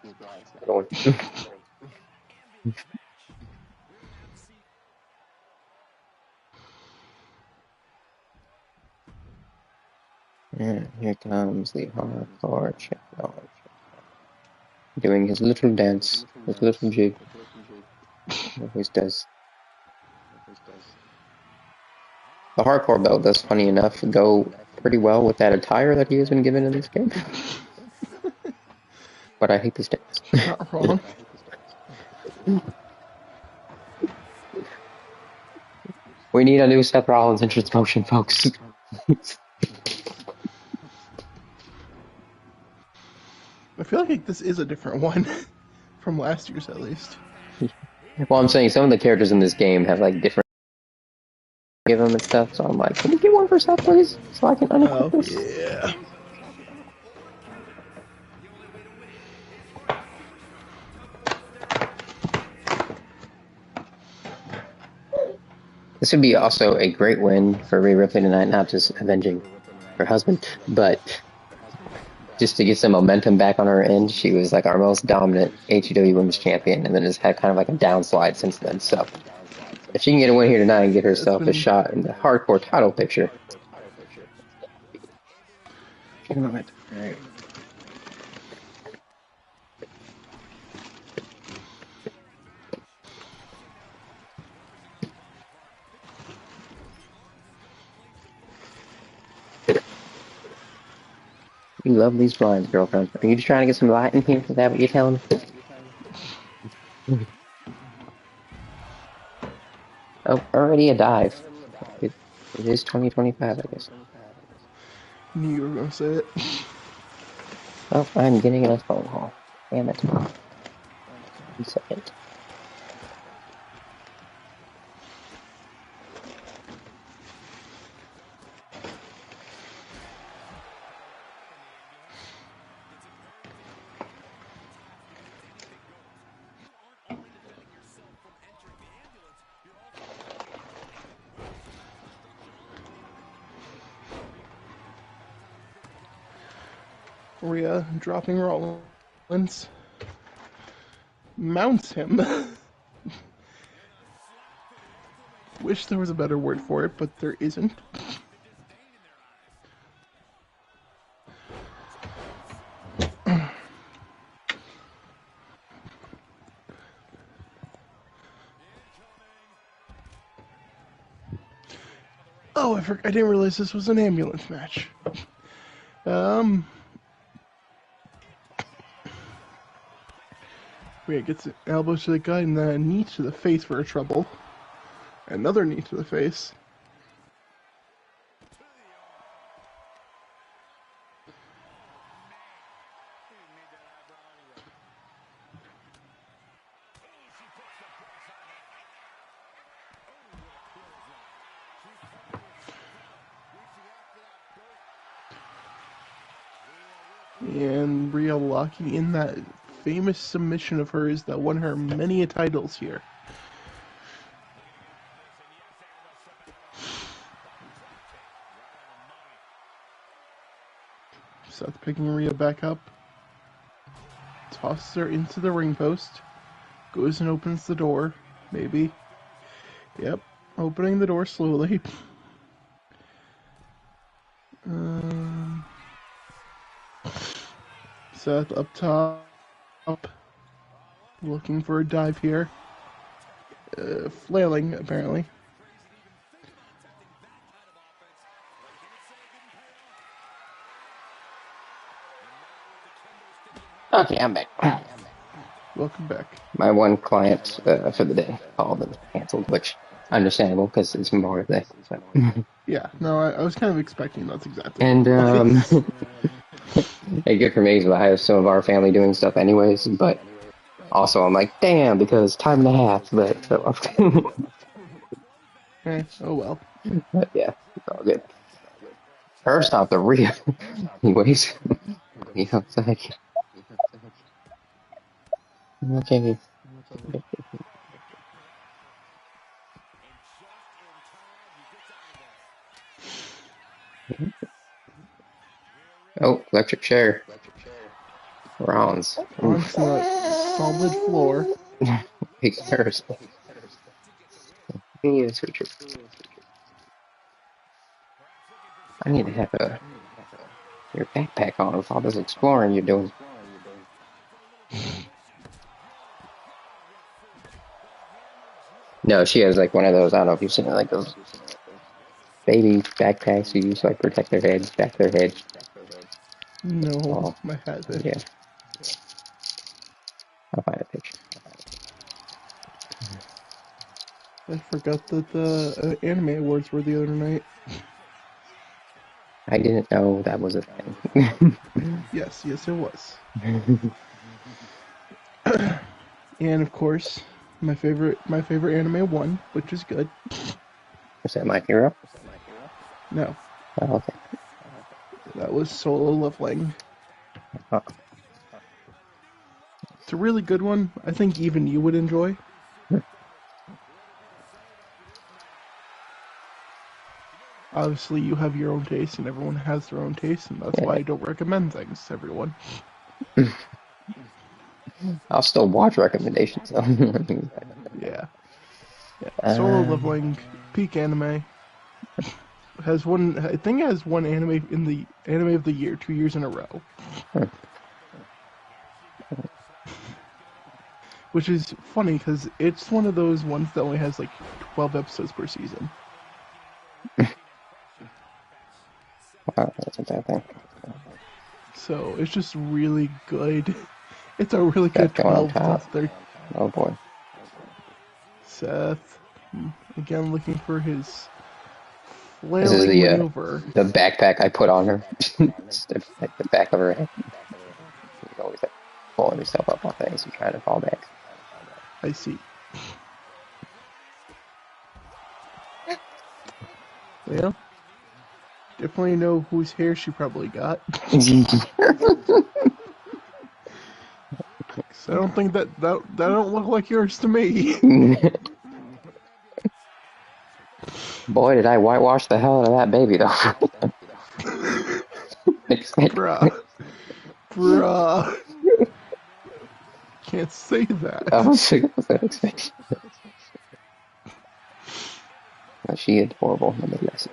S2: And here comes the hardcore champion. Doing his little dance, his little jig. He always does. The hardcore belt does, funny enough, go pretty well with that attire that he has been given in this game. But I hate this dance.
S1: Not wrong.
S2: We need a new Seth Rollins entrance motion, folks.
S1: I feel like this is a different one from last year's, at least.
S2: Well, I'm saying some of the characters in this game have like different give them and stuff. So I'm like, can we get one for Seth, please, so I can unequip
S1: Oh,
S2: this?
S1: yeah.
S2: This would be also a great win for Rhea Ripley tonight, not just avenging her husband, but just to get some momentum back on her end. She was like our most dominant HUW Women's Champion, and then has had kind of like a downslide since then. So if she can get a win here tonight and get
S1: Yeah, it's
S2: herself a
S1: been.
S2: shot in the hardcore title picture. Take a moment. All right. You love these blinds, girlfriend. Are you just trying to get some light in here? Is that what you're telling me? Oh, already a dive. It, it is 2025, I guess.
S1: Knew you were going to say it.
S2: Oh, I'm getting a phone call. Damn it. 1 second.
S1: Rhea dropping Rollins. Mounts him. Wish there was a better word for it, but there isn't. Oh, I didn't realize this was an ambulance match. Rhea gets an elbow to the gut and then a knee to the face for a trouble. Another knee to the face. And Rhea locking in that famous submission of hers that won her many titles here. Seth picking Rhea back up. Tosses her into the ring post. Goes and opens the door. Maybe. Yep. Opening the door slowly. Seth up top. Looking for a dive here. Flailing, apparently.
S2: Okay, I'm back.
S1: Welcome back.
S2: My one client for the day called and canceled, which understandable because it's Memorial Day. So.
S1: Yeah, no, I was kind of expecting that's exactly
S2: And
S1: what it was.
S2: hey, good for me because I have some of our family doing stuff anyways. But also, I'm like, damn, because time and a half. But so,
S1: Oh well.
S2: but yeah, it's all good. First off, the real, anyways, you know, it's like, okay. Oh, electric chair. Rounds.
S1: Onto the solid floor.
S2: Big errors. Yes, Richard. I need to have your backpack on with all this exploring you're doing. No, she has like one of those. I don't know if you've seen it, like those baby backpacks you use to like protect their heads, back their head.
S1: No,
S2: Oh,
S1: I haven't.
S2: yeah. I'll find a picture.
S1: I forgot that the anime awards were the other night.
S2: I didn't know that was a thing.
S1: Yes, it was. And of course, my favorite anime won, which is good.
S2: Was that My Hero?
S1: No,
S2: Oh, okay.
S1: that was Solo Leveling.
S2: Oh,
S1: It's a really good one. I think even you would enjoy. Obviously, you have your own taste, and everyone has their own taste, and that's why
S2: yeah.
S1: I don't recommend things to everyone.
S2: I'll still watch recommendations though.
S1: Yeah. Solo Leveling, peak anime, has won. I think it has won anime in the anime of the year 2 years in a row,
S2: huh.
S1: which is funny because it's one of those ones that only has like 12 episodes per season.
S2: Wow, that's a bad thing.
S1: So it's just really good. It's a really
S2: Seth
S1: good
S2: going on
S1: 12 to
S2: top.
S1: 13.
S2: Oh boy.
S1: Seth, again looking for his
S2: This is
S1: flailing maneuver.
S2: the backpack I put on her. It's like the back of her head. She's always like pulling herself up on things and trying to fall back.
S1: I see. Well, definitely know whose hair she probably got. So I don't think that don't look like yours to me.
S2: Boy, did I whitewash the hell out of that baby though.
S1: Bruh. Can't say that.
S2: I was not expecting. She is horrible. Nonetheless.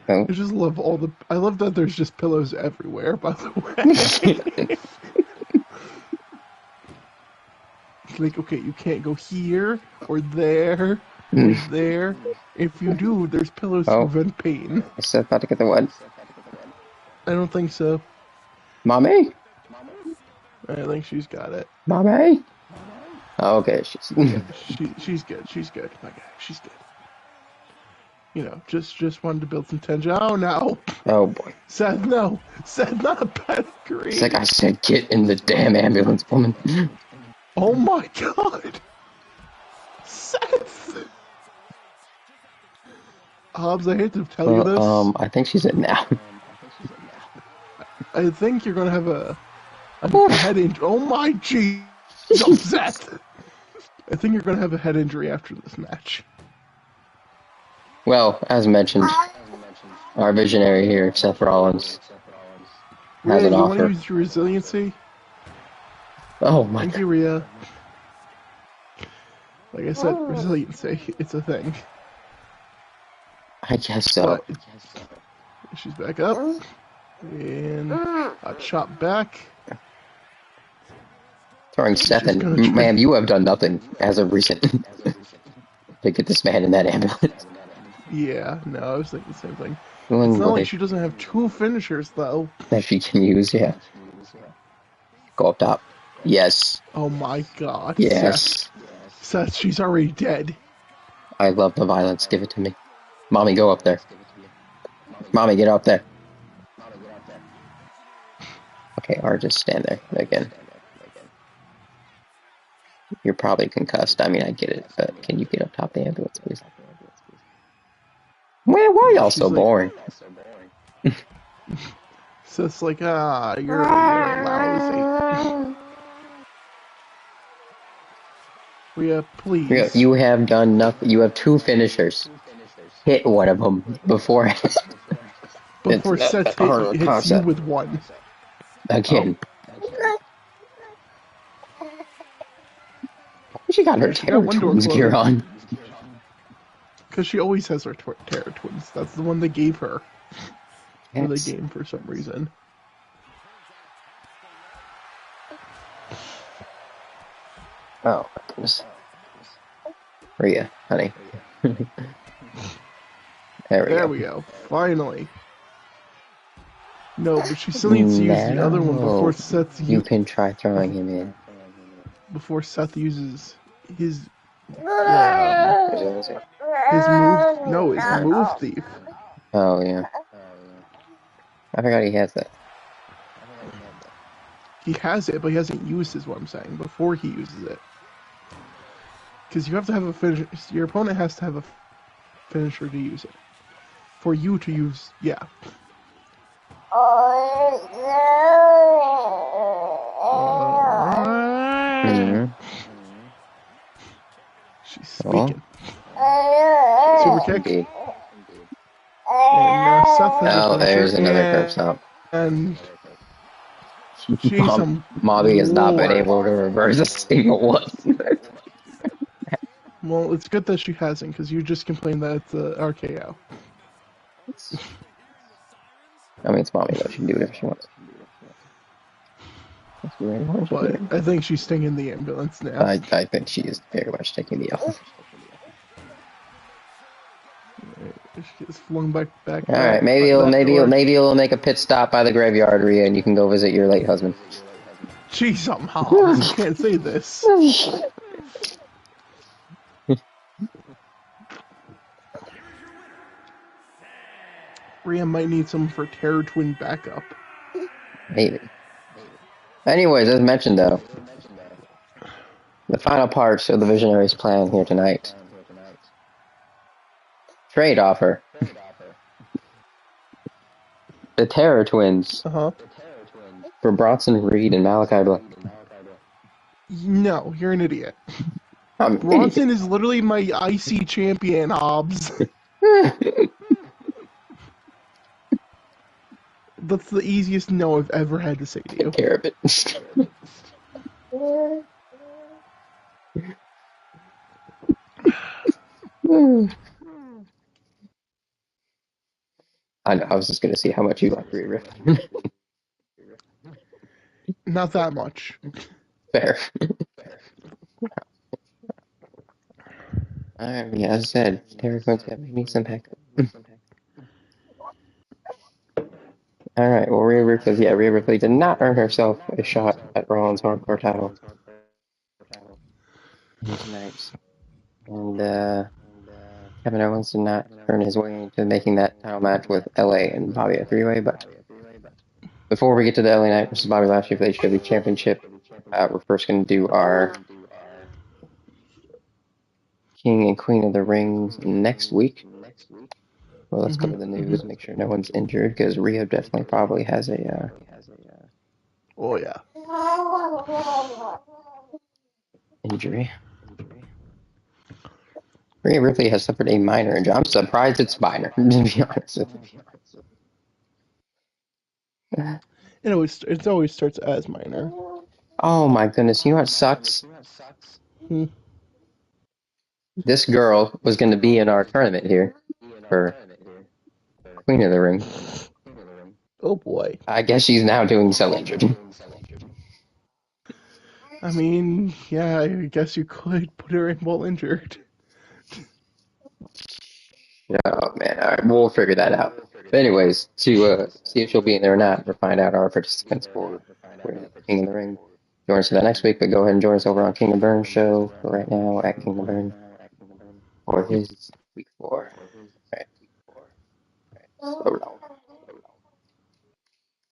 S2: Oh.
S1: I just love I love that there's just pillows everywhere, by the way. Like, okay, you can't go here or there or there. If you do, there's pillows to
S2: Oh,
S1: prevent pain.
S2: I said about to get the what?
S1: I don't think so.
S2: Mommy?
S1: I think she's got it.
S2: Mommy? Oh, okay, she's
S1: She's good. She's good. My guy, she's good. You know, just wanted to build some tension. Oh no,
S2: Oh boy.
S1: Seth, no, Seth, not a pedigree.
S2: It's like I said, get in the damn ambulance, woman.
S1: Oh my god, Seth. Hobbs, I hate to tell you this.
S2: I think she's in now.
S1: I think you're gonna have a head injury. Oh my gee, no, Seth. I think you're gonna have a head injury after this match.
S2: Well, as mentioned, our visionary here, Seth Rollins, has
S1: Rhea,
S2: an
S1: you want to
S2: offer.
S1: use your resiliency?
S2: Oh my
S1: Thank
S2: god.
S1: you, Rhea. Like I said, resiliency, it's a thing.
S2: I guess so.
S1: But she's back up. And a chop back.
S2: Throwing Seth in. Man, you have done nothing as of recent to get this man in that ambulance.
S1: Yeah, no, I was thinking the same thing.
S2: It's
S1: not like she doesn't have two finishers, though.
S2: That she can use, yeah. Go up top. Yes.
S1: Oh my god.
S2: Yes.
S1: Seth, she's already dead.
S2: I love the violence. Give it to me. Mommy, go up there. Mommy, get up there. Okay, or just stand there again. You're probably concussed. I mean, I get it, but can you get up top of the ambulance, please? Man, why are y'all so boring?
S1: Seth's like, you're lousy. Rhea, please.
S2: You have done nothing. You have two finishers. Hit one of them before
S1: Seth hits you with one.
S2: Again. She got her Terror Twins gear on.
S1: Because she always has her Terror Twins. That's the one they gave her. For the game for some reason.
S2: Oh my goodness. Rhea, honey.
S1: There we go. Finally. No, but she still needs to use the other one before
S2: No.
S1: Seth
S2: You can try throwing him in.
S1: uses his um his move. No, his move thief.
S2: Oh, yeah. I forgot he has that.
S1: He has it, but he hasn't used is what I'm saying. Before he uses it, because you have to have a finish. Your opponent has to have a finisher to use it. For you to use, yeah.
S2: Mm-hmm.
S1: She's
S2: Oh.
S1: speaking. Super kick.
S2: Indeed.
S1: And now Seth has a
S2: Oh,
S1: finisher.
S2: there's another curb stomp.
S1: And jeez, I'm
S2: Mobby has not been
S1: Lord.
S2: able to reverse a single one.
S1: Well, it's good that she hasn't, because you just complained that it's a RKO.
S2: I mean, it's Mobby, though. She can do whatever she wants.
S1: But I think she's stinging the ambulance now.
S2: I think she is very much taking the L.
S1: She gets flung back.
S2: All right, maybe you'll make a pit stop by the graveyard, Rhea, and you can go visit your late husband.
S1: Jeez, I'm Hobbs. You can't say this. Rhea might need some for Terror Twin backup.
S2: Maybe. Anyways, as mentioned, though, the final parts of the Visionaries' plan here tonight. Trade offer. The Terror Twins. For Bronson Reed and Malachi Black.
S1: No, you're an idiot.
S2: I'm
S1: Bronson is literally my IC champion, Hobbs. That's the easiest no I've ever had to say to you.
S2: Take care of it. I know, I was just going to see how much you like Rhea Ripley.
S1: Not that much.
S2: Fair. Alright, yeah, as I said, Terror Twins got me some backup. Alright, well, Rhea Ripley did not earn herself a shot at Rollins' hardcore title tonight. And Kevin Owens did not earn his way into making that title match with LA and Bobby at three-way, but before we get to the LA Knight versus Bobby Lashley for the HW Championship, we're first going to do our King and Queen of the Rings next week. Well, let's go to the news, make sure no one's injured, because Rio definitely probably has a
S1: oh yeah,
S2: injury. Rhea Ripley has suffered a minor injury. I'm surprised it's minor, to be honest with you.
S1: It always starts as minor.
S2: Oh my goodness, you know what sucks? This girl was going to be in our tournament here for Queen of the Ring.
S1: Oh boy.
S2: I guess she's now doing so injured.
S1: I mean, yeah, I guess you could put her in while injured.
S2: Oh man, all right, we'll figure that out. But anyways, to see if she'll be in there or not, or find out our participants for King of the Ring. Join us for that next week, but go ahead and join us over on King of Burn show for right now at King of Burn for his week 4. All right. Slow down.